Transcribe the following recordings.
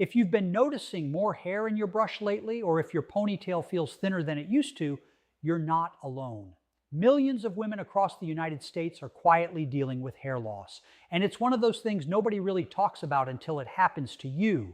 If you've been noticing more hair in your brush lately, or if your ponytail feels thinner than it used to, you're not alone. Millions of women across the United States are quietly dealing with hair loss. And it's one of those things nobody really talks about until it happens to you.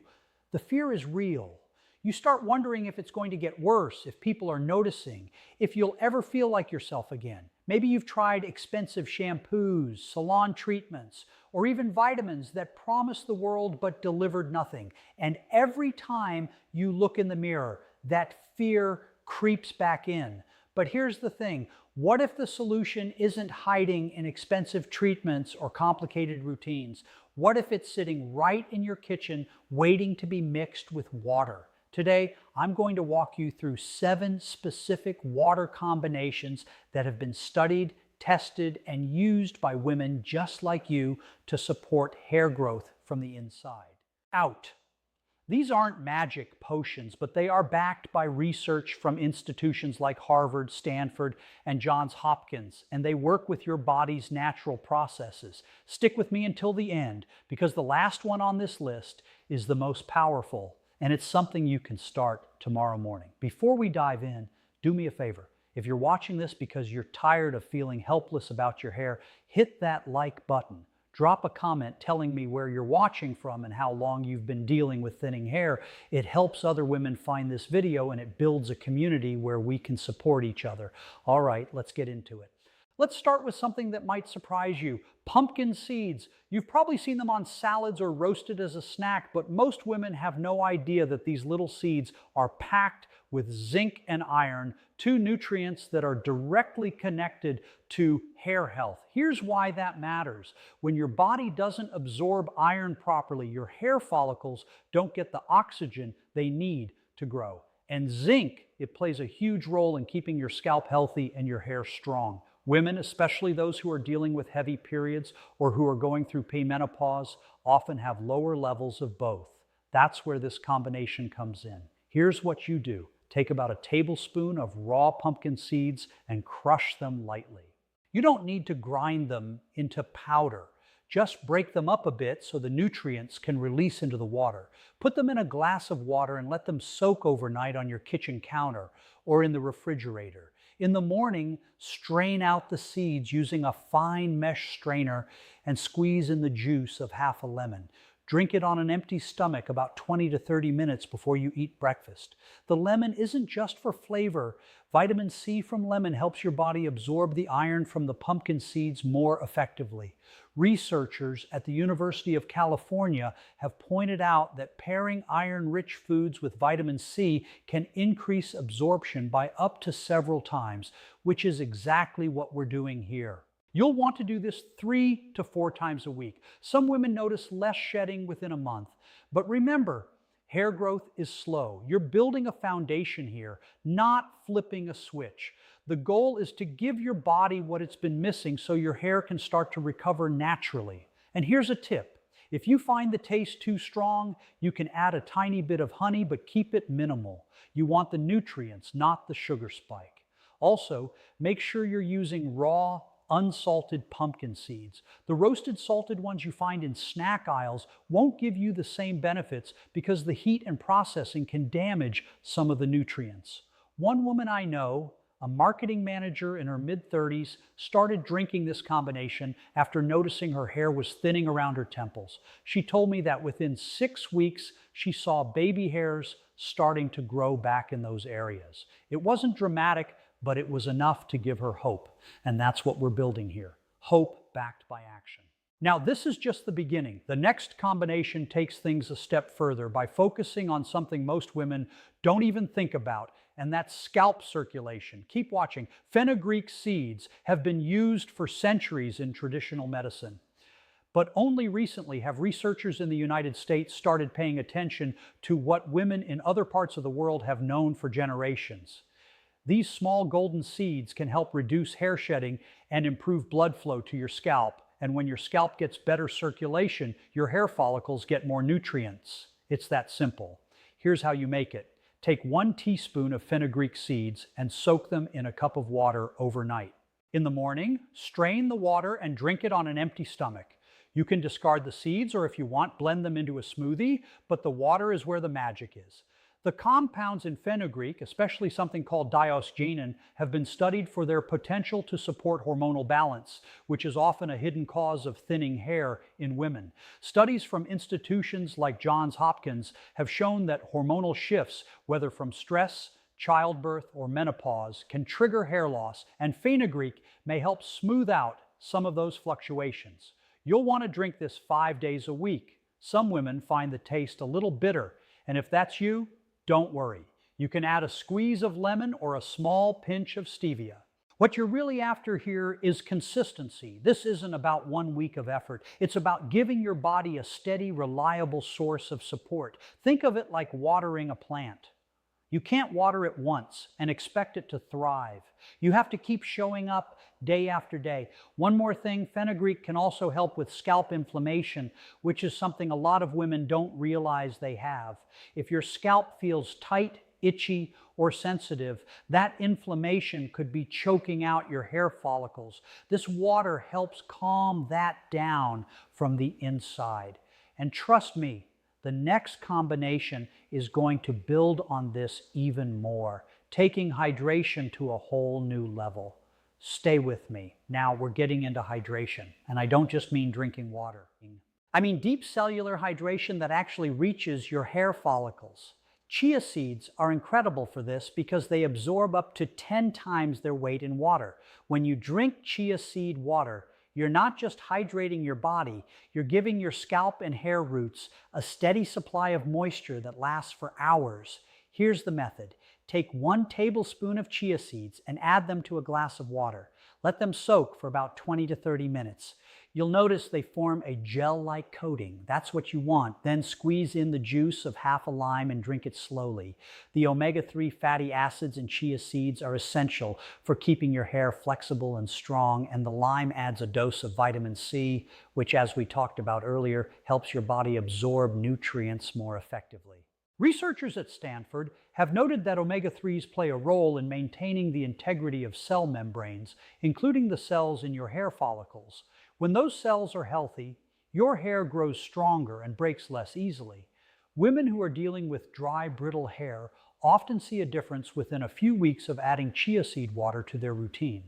The fear is real. You start wondering if it's going to get worse, if people are noticing, if you'll ever feel like yourself again. Maybe you've tried expensive shampoos, salon treatments, or even vitamins that promised the world but delivered nothing. And every time you look in the mirror, that fear creeps back in. But here's the thing. What if the solution isn't hiding in expensive treatments or complicated routines? What if it's sitting right in your kitchen waiting to be mixed with water? Today, I'm going to walk you through 7 specific water combinations that have been studied, tested, and used by women just like you to support hair growth from the inside out. These aren't magic potions, but they are backed by research from institutions like Harvard, Stanford, and Johns Hopkins, and they work with your body's natural processes. Stick with me until the end, because the last one on this list is the most powerful, and it's something you can start tomorrow morning. Before we dive in, do me a favor. If you're watching this because you're tired of feeling helpless about your hair, hit that like button. Drop a comment telling me where you're watching from and how long you've been dealing with thinning hair. It helps other women find this video, and it builds a community where we can support each other. All right, let's get into it. Let's start with something that might surprise you. Pumpkin seeds. You've probably seen them on salads or roasted as a snack, but most women have no idea that these little seeds are packed with zinc and iron, 2 nutrients that are directly connected to hair health. Here's why that matters. When your body doesn't absorb iron properly, your hair follicles don't get the oxygen they need to grow. And zinc, it plays a huge role in keeping your scalp healthy and your hair strong. Women, especially those who are dealing with heavy periods or who are going through perimenopause, often have lower levels of both. That's where this combination comes in. Here's what you do. Take about a tablespoon of raw pumpkin seeds and crush them lightly. You don't need to grind them into powder. Just break them up a bit so the nutrients can release into the water. Put them in a glass of water and let them soak overnight on your kitchen counter or in the refrigerator. In the morning, strain out the seeds using a fine mesh strainer and squeeze in the juice of half a lemon. Drink it on an empty stomach about 20 to 30 minutes before you eat breakfast. The lemon isn't just for flavor. Vitamin C from lemon helps your body absorb the iron from the pumpkin seeds more effectively. Researchers at the University of California have pointed out that pairing iron-rich foods with vitamin C can increase absorption by up to several times, which is exactly what we're doing here. You'll want to do this 3 to 4 times a week. Some women notice less shedding within a month. But remember, hair growth is slow. You're building a foundation here, not flipping a switch. The goal is to give your body what it's been missing so your hair can start to recover naturally. And here's a tip. If you find the taste too strong, you can add a tiny bit of honey, but keep it minimal. You want the nutrients, not the sugar spike. Also, make sure you're using raw, unsalted pumpkin seeds. The roasted salted ones you find in snack aisles won't give you the same benefits because the heat and processing can damage some of the nutrients. One woman I know, a marketing manager in her mid-30s, started drinking this combination after noticing her hair was thinning around her temples. She told me that within 6 weeks, she saw baby hairs starting to grow back in those areas. It wasn't dramatic, but it was enough to give her hope. And that's what we're building here. Hope backed by action. Now, this is just the beginning. The next combination takes things a step further by focusing on something most women don't even think about, and that's scalp circulation. Keep watching. Fenugreek seeds have been used for centuries in traditional medicine. But only recently have researchers in the United States started paying attention to what women in other parts of the world have known for generations. These small golden seeds can help reduce hair shedding and improve blood flow to your scalp. And when your scalp gets better circulation, your hair follicles get more nutrients. It's that simple. Here's how you make it. Take 1 teaspoon of fenugreek seeds and soak them in a cup of water overnight. In the morning, strain the water and drink it on an empty stomach. You can discard the seeds or if you want, blend them into a smoothie, but the water is where the magic is. The compounds in fenugreek, especially something called diosgenin, have been studied for their potential to support hormonal balance, which is often a hidden cause of thinning hair in women. Studies from institutions like Johns Hopkins have shown that hormonal shifts, whether from stress, childbirth, or menopause, can trigger hair loss, and fenugreek may help smooth out some of those fluctuations. You'll want to drink this 5 days a week. Some women find the taste a little bitter, and if that's you, don't worry. You can add a squeeze of lemon or a small pinch of stevia. What you're really after here is consistency. This isn't about 1 week of effort. It's about giving your body a steady, reliable source of support. Think of it like watering a plant. You can't water it once and expect it to thrive. You have to keep showing up day after day. One more thing, fenugreek can also help with scalp inflammation, which is something a lot of women don't realize they have. If your scalp feels tight, itchy, or sensitive, that inflammation could be choking out your hair follicles. This water helps calm that down from the inside. And trust me, the next combination is going to build on this even more, taking hydration to a whole new level. Stay with me. Now we're getting into hydration, and I don't just mean drinking water. I mean deep cellular hydration that actually reaches your hair follicles. Chia seeds are incredible for this because they absorb up to 10 times their weight in water. When you drink chia seed water, you're not just hydrating your body, you're giving your scalp and hair roots a steady supply of moisture that lasts for hours. Here's the method. Take 1 tablespoon of chia seeds and add them to a glass of water. Let them soak for about 20 to 30 minutes. You'll notice they form a gel-like coating. That's what you want. Then squeeze in the juice of half a lime and drink it slowly. The omega-3 fatty acids in chia seeds are essential for keeping your hair flexible and strong, and the lime adds a dose of vitamin C, which, as we talked about earlier, helps your body absorb nutrients more effectively. Researchers at Stanford have noted that omega-3s play a role in maintaining the integrity of cell membranes, including the cells in your hair follicles. When those cells are healthy, your hair grows stronger and breaks less easily. Women who are dealing with dry, brittle hair often see a difference within a few weeks of adding chia seed water to their routine.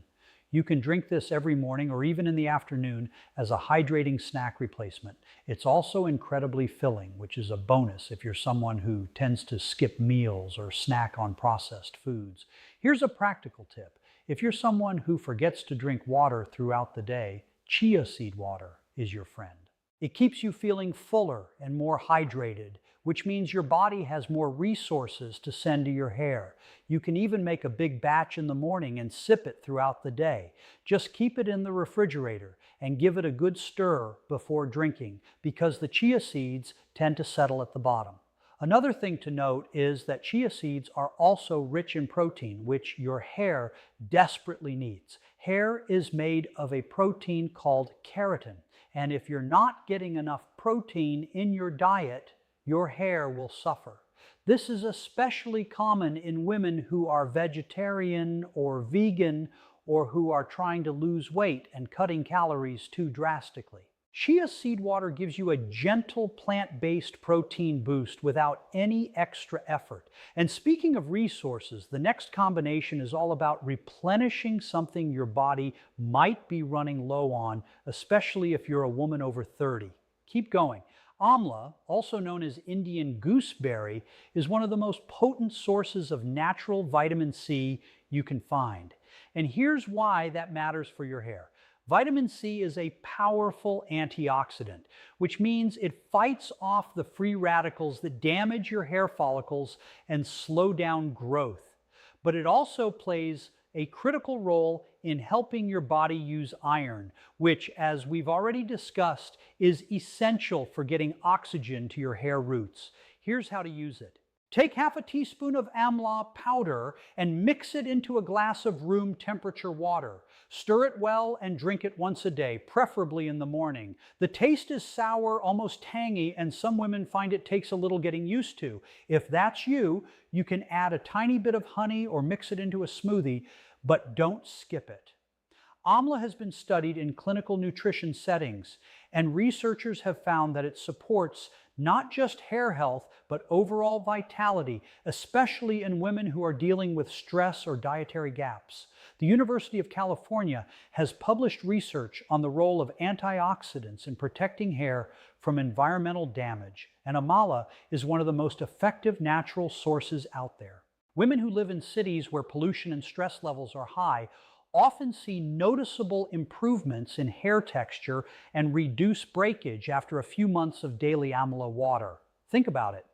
You can drink this every morning or even in the afternoon as a hydrating snack replacement. It's also incredibly filling, which is a bonus if you're someone who tends to skip meals or snack on processed foods. Here's a practical tip. If you're someone who forgets to drink water throughout the day, chia seed water is your friend. It keeps you feeling fuller and more hydrated, which means your body has more resources to send to your hair. You can even make a big batch in the morning and sip it throughout the day. Just keep it in the refrigerator and give it a good stir before drinking, because the chia seeds tend to settle at the bottom. Another thing to note is that chia seeds are also rich in protein, which your hair desperately needs. Hair is made of a protein called keratin, and if you're not getting enough protein in your diet, your hair will suffer. This is especially common in women who are vegetarian or vegan or who are trying to lose weight and cutting calories too drastically. Chia seed water gives you a gentle plant-based protein boost without any extra effort. And speaking of resources, the next combination is all about replenishing something your body might be running low on, especially if you're a woman over 30. Keep going. Amla, also known as Indian gooseberry, is one of the most potent sources of natural vitamin C you can find. And here's why that matters for your hair. Vitamin C is a powerful antioxidant, which means it fights off the free radicals that damage your hair follicles and slow down growth. But it also plays a critical role in helping your body use iron, which, as we've already discussed, is essential for getting oxygen to your hair roots. Here's how to use it. Take half a teaspoon of amla powder and mix it into a glass of room temperature water. Stir it well and drink it once a day, preferably in the morning. The taste is sour, almost tangy, and some women find it takes a little getting used to. If that's you, you can add a tiny bit of honey or mix it into a smoothie, but don't skip it. Amla has been studied in clinical nutrition settings, and researchers have found that it supports not just hair health, but overall vitality, especially in women who are dealing with stress or dietary gaps. The University of California has published research on the role of antioxidants in protecting hair from environmental damage, and amla is one of the most effective natural sources out there. Women who live in cities where pollution and stress levels are high often see noticeable improvements in hair texture and reduced breakage after a few months of daily amla water. Think about it.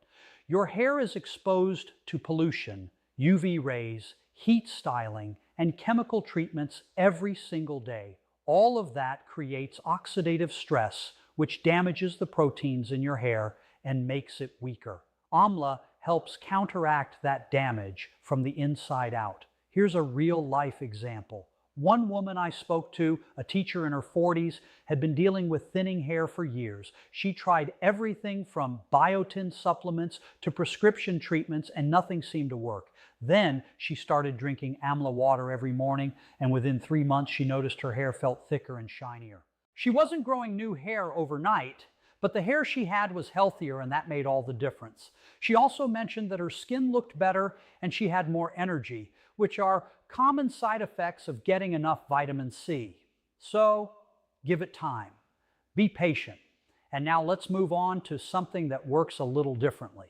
Your hair is exposed to pollution, UV rays, heat styling, and chemical treatments every single day. All of that creates oxidative stress, which damages the proteins in your hair and makes it weaker. Amla helps counteract that damage from the inside out. Here's a real-life example. One woman I spoke to, a teacher in her 40s, had been dealing with thinning hair for years. She tried everything from biotin supplements to prescription treatments, and nothing seemed to work. Then she started drinking amla water every morning, and within 3 months she noticed her hair felt thicker and shinier. She wasn't growing new hair overnight, but the hair she had was healthier, and that made all the difference. She also mentioned that her skin looked better and she had more energy, which are common side effects of getting enough vitamin C. So, give it time. Be patient. And now let's move on to something that works a little differently.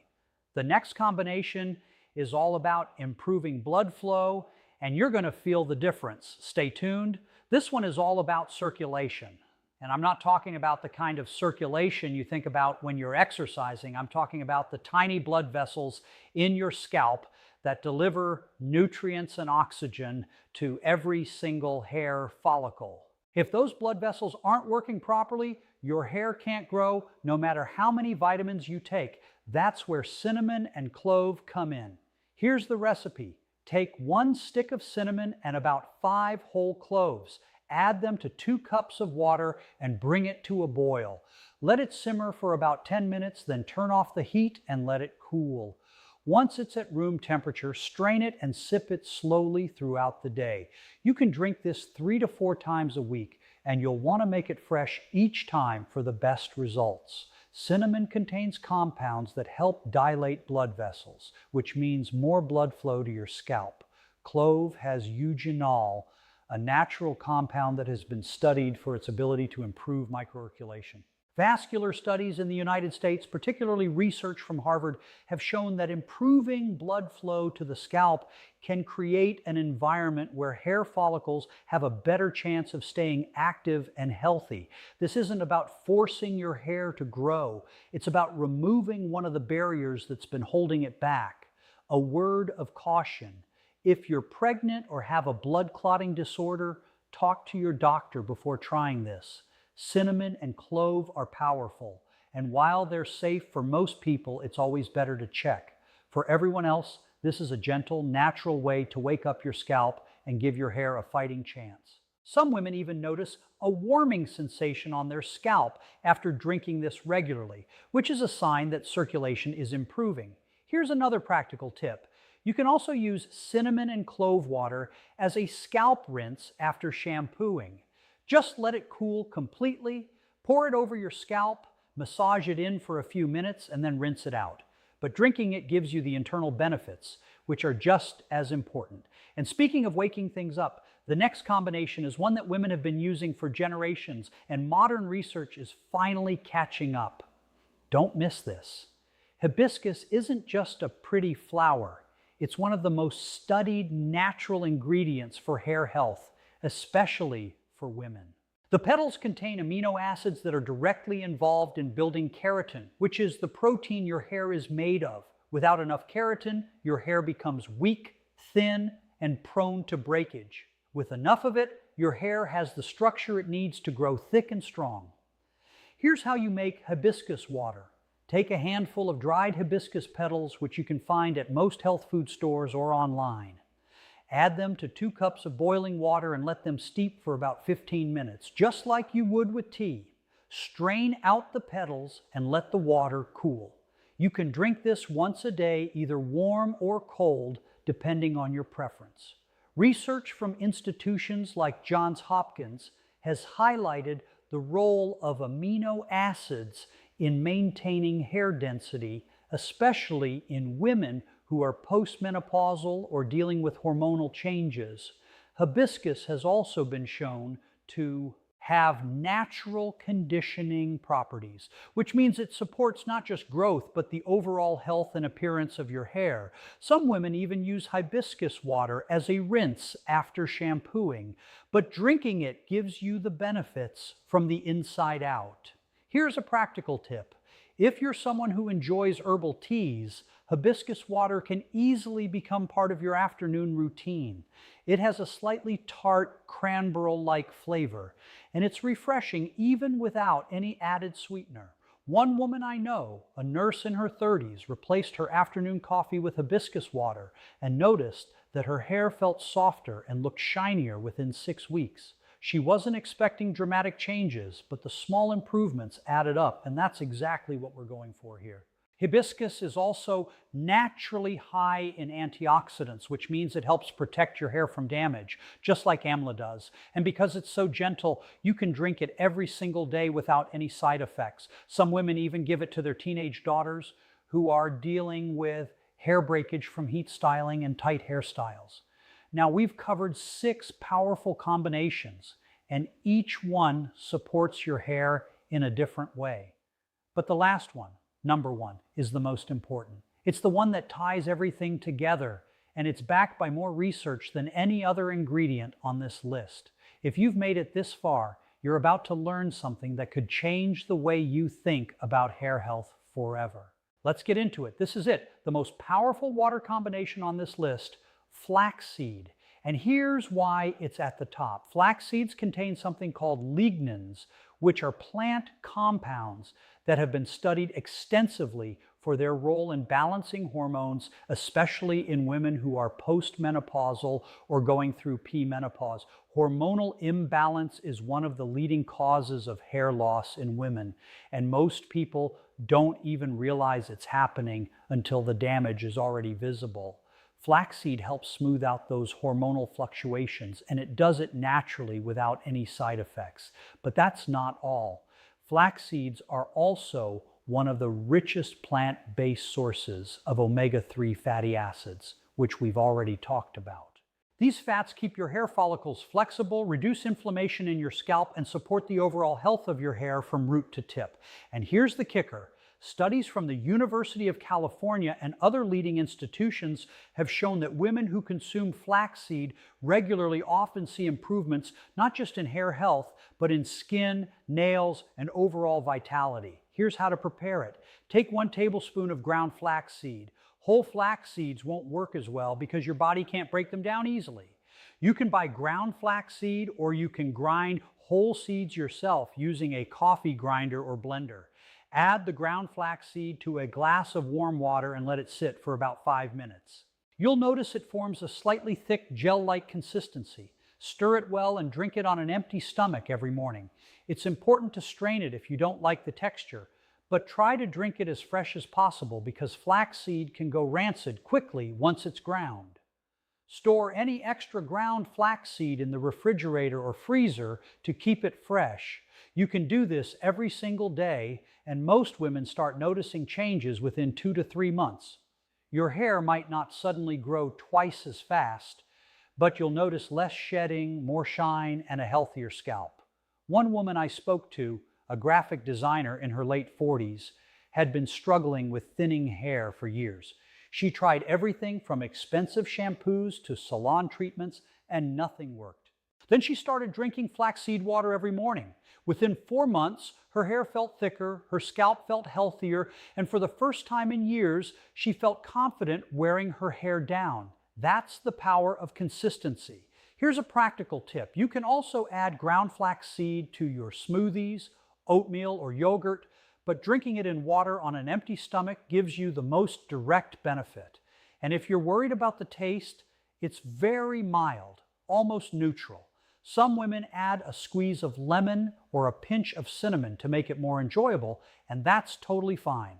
The next combination is all about improving blood flow, and you're going to feel the difference. Stay tuned. This one is all about circulation. And I'm not talking about the kind of circulation you think about when you're exercising. I'm talking about the tiny blood vessels in your scalp that deliver nutrients and oxygen to every single hair follicle. If those blood vessels aren't working properly, your hair can't grow no matter how many vitamins you take. That's where cinnamon and clove come in. Here's the recipe. Take 1 stick of cinnamon and about 5 whole cloves. Add them to 2 cups of water and bring it to a boil. Let it simmer for about 10 minutes, then turn off the heat and let it cool. Once it's at room temperature, strain it and sip it slowly throughout the day. You can drink this 3 to 4 times a week, and you'll want to make it fresh each time for the best results. Cinnamon contains compounds that help dilate blood vessels, which means more blood flow to your scalp. Clove has eugenol, a natural compound that has been studied for its ability to improve microcirculation. Vascular studies in the United States, particularly research from Harvard, have shown that improving blood flow to the scalp can create an environment where hair follicles have a better chance of staying active and healthy. This isn't about forcing your hair to grow. It's about removing one of the barriers that's been holding it back. A word of caution. If you're pregnant or have a blood clotting disorder, talk to your doctor before trying this. Cinnamon and clove are powerful, and while they're safe for most people, it's always better to check. For everyone else, this is a gentle, natural way to wake up your scalp and give your hair a fighting chance. Some women even notice a warming sensation on their scalp after drinking this regularly, which is a sign that circulation is improving. Here's another practical tip. You can also use cinnamon and clove water as a scalp rinse after shampooing. Just let it cool completely, pour it over your scalp, massage it in for a few minutes, and then rinse it out. But drinking it gives you the internal benefits, which are just as important. And speaking of waking things up, the next combination is one that women have been using for generations, and modern research is finally catching up. Don't miss this. Hibiscus isn't just a pretty flower. It's one of the most studied natural ingredients for hair health, especially for women. The petals contain amino acids that are directly involved in building keratin, which is the protein your hair is made of. Without enough keratin, your hair becomes weak, thin, and prone to breakage. With enough of it, your hair has the structure it needs to grow thick and strong. Here's how you make hibiscus water. Take a handful of dried hibiscus petals, which you can find at most health food stores or online. Add them to 2 cups of boiling water and let them steep for about 15 minutes, just like you would with tea. Strain out the petals and let the water cool. You can drink this once a day, either warm or cold, depending on your preference. Research from institutions like Johns Hopkins has highlighted the role of amino acids in maintaining hair density, especially in women who are postmenopausal or dealing with hormonal changes. Hibiscus has also been shown to have natural conditioning properties, which means it supports not just growth, but the overall health and appearance of your hair. Some women even use hibiscus water as a rinse after shampooing, but drinking it gives you the benefits from the inside out. Here's a practical tip. If you're someone who enjoys herbal teas, hibiscus water can easily become part of your afternoon routine. It has a slightly tart, cranberry-like flavor, and it's refreshing even without any added sweetener. One woman I know, a nurse in her 30s, replaced her afternoon coffee with hibiscus water and noticed that her hair felt softer and looked shinier within 6 weeks. She wasn't expecting dramatic changes, but the small improvements added up, and that's exactly what we're going for here. Hibiscus is also naturally high in antioxidants, which means it helps protect your hair from damage, just like amla does. And because it's so gentle, you can drink it every single day without any side effects. Some women even give it to their teenage daughters who are dealing with hair breakage from heat styling and tight hairstyles. Now, we've covered 6 powerful combinations, and each one supports your hair in a different way. But the last one, number 1, is the most important. It's the one that ties everything together, and it's backed by more research than any other ingredient on this list. If you've made it this far, you're about to learn something that could change the way you think about hair health forever. Let's get into it. This is it, the most powerful water combination on this list, flaxseed. And here's why it's at the top. Flax seeds contain something called lignans, which are plant compounds that have been studied extensively for their role in balancing hormones, especially in women who are postmenopausal or going through premenopause. Hormonal imbalance is one of the leading causes of hair loss in women, and most people don't even realize it's happening until the damage is already visible. Flaxseed helps smooth out those hormonal fluctuations, and it does it naturally without any side effects. But that's not all. Flax seeds are also one of the richest plant-based sources of omega-3 fatty acids, which we've already talked about. These fats keep your hair follicles flexible, reduce inflammation in your scalp, and support the overall health of your hair from root to tip. And here's the kicker. Studies from the University of California and other leading institutions have shown that women who consume flaxseed regularly often see improvements not just in hair health, but in skin, nails, and overall vitality. Here's how to prepare it. Take 1 tablespoon of ground flaxseed. Whole flax seeds won't work as well because your body can't break them down easily. You can buy ground flaxseed, or you can grind whole seeds yourself using a coffee grinder or blender. Add the ground flaxseed to a glass of warm water and let it sit for about 5 minutes. You'll notice it forms a slightly thick gel-like consistency. Stir it well and drink it on an empty stomach every morning. It's important to strain it if you don't like the texture, but try to drink it as fresh as possible because flaxseed can go rancid quickly once it's ground. Store any extra ground flaxseed in the refrigerator or freezer to keep it fresh. You can do this every single day, and most women start noticing changes within 2 to 3 months. Your hair might not suddenly grow twice as fast, but you'll notice less shedding, more shine, and a healthier scalp. One woman I spoke to, a graphic designer in her late 40s, had been struggling with thinning hair for years. She tried everything from expensive shampoos to salon treatments, and nothing worked. Then she started drinking flaxseed water every morning. Within 4 months, her hair felt thicker, her scalp felt healthier, and for the first time in years, she felt confident wearing her hair down. That's the power of consistency. Here's a practical tip. You can also add ground flaxseed to your smoothies, oatmeal, or yogurt, but drinking it in water on an empty stomach gives you the most direct benefit. And if you're worried about the taste, it's very mild, almost neutral. Some women add a squeeze of lemon or a pinch of cinnamon to make it more enjoyable, and that's totally fine.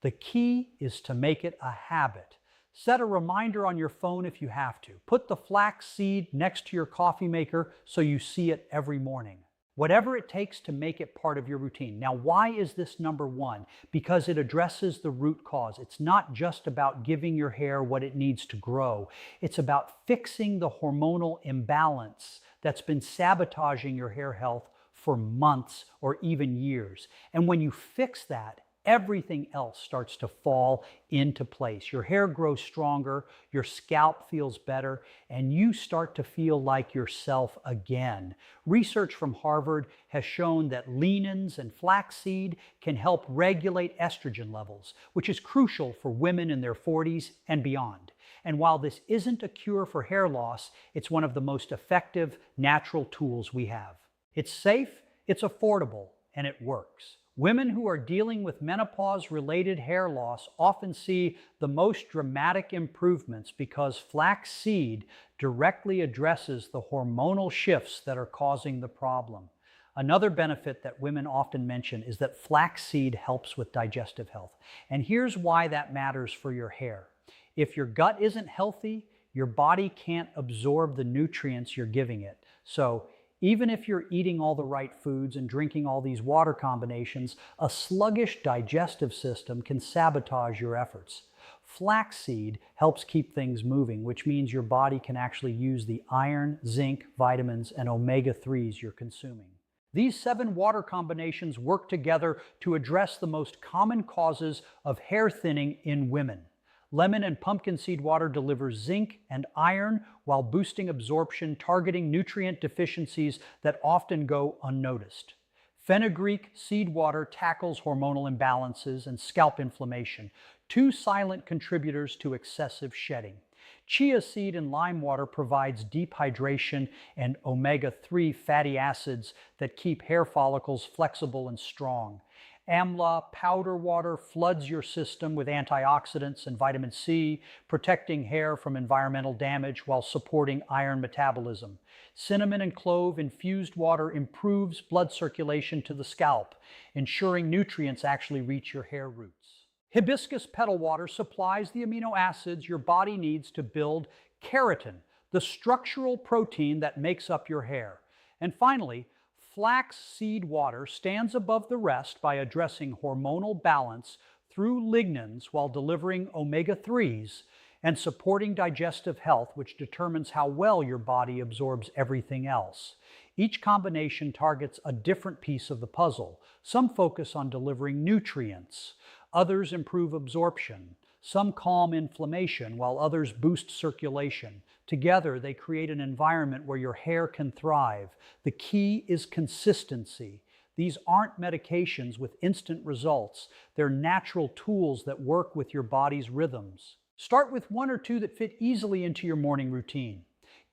The key is to make it a habit. Set a reminder on your phone if you have to. Put the flax seed next to your coffee maker so you see it every morning. Whatever it takes to make it part of your routine. Now, why is this number one? Because it addresses the root cause. It's not just about giving your hair what it needs to grow. It's about fixing the hormonal imbalance that's been sabotaging your hair health for months or even years. And when you fix that, everything else starts to fall into place. Your hair grows stronger, your scalp feels better, and you start to feel like yourself again. Research from Harvard has shown that lignans and flaxseed can help regulate estrogen levels, which is crucial for women in their 40s and beyond. And while this isn't a cure for hair loss, it's one of the most effective natural tools we have. It's safe, it's affordable, and it works. Women who are dealing with menopause-related hair loss often see the most dramatic improvements because flaxseed directly addresses the hormonal shifts that are causing the problem. Another benefit that women often mention is that flaxseed helps with digestive health. And here's why that matters for your hair. If your gut isn't healthy, your body can't absorb the nutrients you're giving it. So even if you're eating all the right foods and drinking all these water combinations, a sluggish digestive system can sabotage your efforts. Flaxseed helps keep things moving, which means your body can actually use the iron, zinc, vitamins, and omega-3s you're consuming. These 7 water combinations work together to address the most common causes of hair thinning in women. Lemon and pumpkin seed water delivers zinc and iron while boosting absorption, targeting nutrient deficiencies that often go unnoticed. Fenugreek seed water tackles hormonal imbalances and scalp inflammation, 2 silent contributors to excessive shedding. Chia seed and lime water provides deep hydration and omega-3 fatty acids that keep hair follicles flexible and strong. Amla powder water floods your system with antioxidants and vitamin C, protecting hair from environmental damage while supporting iron metabolism. Cinnamon and clove infused water improves blood circulation to the scalp, ensuring nutrients actually reach your hair roots. Hibiscus petal water supplies the amino acids your body needs to build keratin, the structural protein that makes up your hair. And finally, flax seed water stands above the rest by addressing hormonal balance through lignans while delivering omega-3s and supporting digestive health, which determines how well your body absorbs everything else. Each combination targets a different piece of the puzzle. Some focus on delivering nutrients, others improve absorption, some calm inflammation, while others boost circulation. Together, they create an environment where your hair can thrive. The key is consistency. These aren't medications with instant results. They're natural tools that work with your body's rhythms. Start with 1 or 2 that fit easily into your morning routine.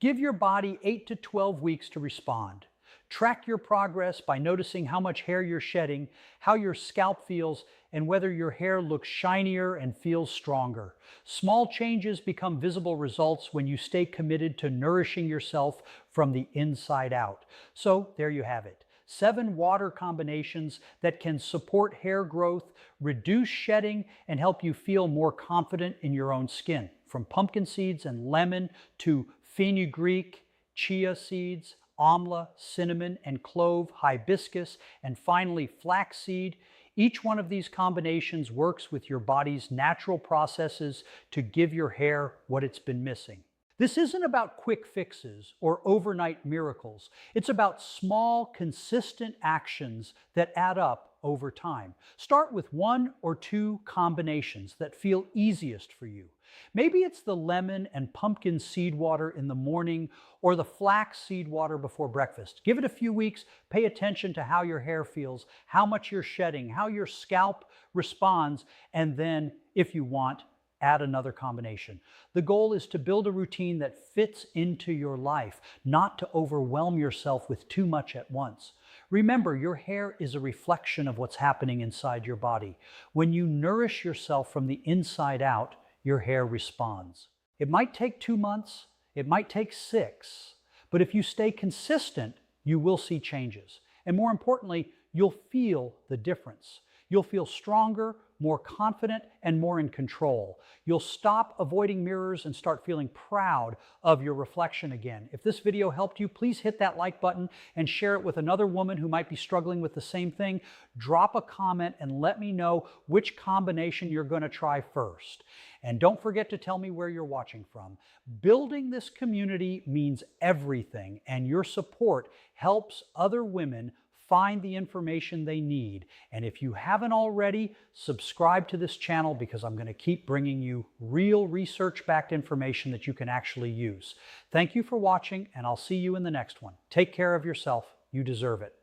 Give your body 8 to 12 weeks to respond. Track your progress by noticing how much hair you're shedding, how your scalp feels, and whether your hair looks shinier and feels stronger. Small changes become visible results when you stay committed to nourishing yourself from the inside out. So there you have it. 7 water combinations that can support hair growth, reduce shedding, and help you feel more confident in your own skin. From pumpkin seeds and lemon to fenugreek, chia seeds, amla, cinnamon, and clove, hibiscus, and finally flaxseed. Each one of these combinations works with your body's natural processes to give your hair what it's been missing. This isn't about quick fixes or overnight miracles. It's about small, consistent actions that add up over time. Start with 1 or 2 combinations that feel easiest for you. Maybe it's the lemon and pumpkin seed water in the morning or the flax seed water before breakfast. Give it a few weeks, pay attention to how your hair feels, how much you're shedding, how your scalp responds, and then, if you want, add another combination. The goal is to build a routine that fits into your life, not to overwhelm yourself with too much at once. Remember, your hair is a reflection of what's happening inside your body. When you nourish yourself from the inside out, your hair responds. It might take 2 months, it might take 6, but if you stay consistent, you will see changes. And more importantly, you'll feel the difference. You'll feel stronger, more confident, and more in control. You'll stop avoiding mirrors and start feeling proud of your reflection again. If this video helped you, please hit that like button and share it with another woman who might be struggling with the same thing. Drop a comment and let me know which combination you're going to try first. And don't forget to tell me where you're watching from. Building this community means everything, and your support helps other women find the information they need. And if you haven't already, subscribe to this channel, because I'm going to keep bringing you real research-backed information that you can actually use. Thank you for watching, and I'll see you in the next one. Take care of yourself. You deserve it.